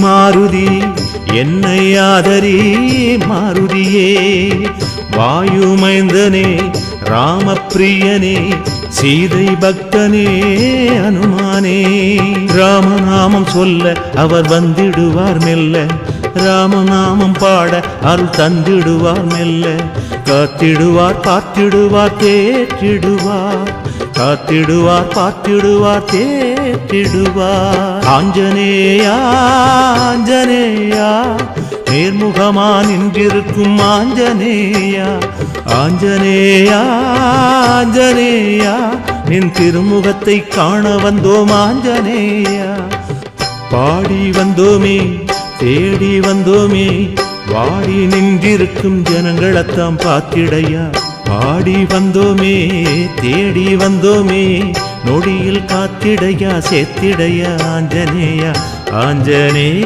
மாருதி என்னை ஆதரி மாருதியே வாயுமைந்தனே ராமப்பிரியனே சீதை பக்தனே அனுமானே ராமநாமம் சொல்ல அவர் வந்திடுவார் மெல்ல ராமநாமம் பாட அருள் தந்திடுவார் மெல்ல காத்திடுவார் பார்த்திடுவார் தேற்றிடுவார் காத்திடுவார் பார்த்திடுவார் தேற்றிடுவார் ஆஞ்சநேயா ஆஞ்சநேயா நேர்முகமா நின்றிருக்கும் ஆஞ்சநேயா ஆஞ்சநேயா ஆஞ்சநேயா நின் திருமுகத்தை காண வந்தோம் ஆஞ்சநேயா பாடி வந்தோமே தேடி வந்தோமே வாடி நின்றிருக்கும் ஜனங்களத்தான் பார்த்திடையா பாடி வந்தோமே தேடி வந்தோமே நொடியில் காத்திடையா சேர்த்திடையா ஆஞ்சநேயா ஆஞ்சநேயா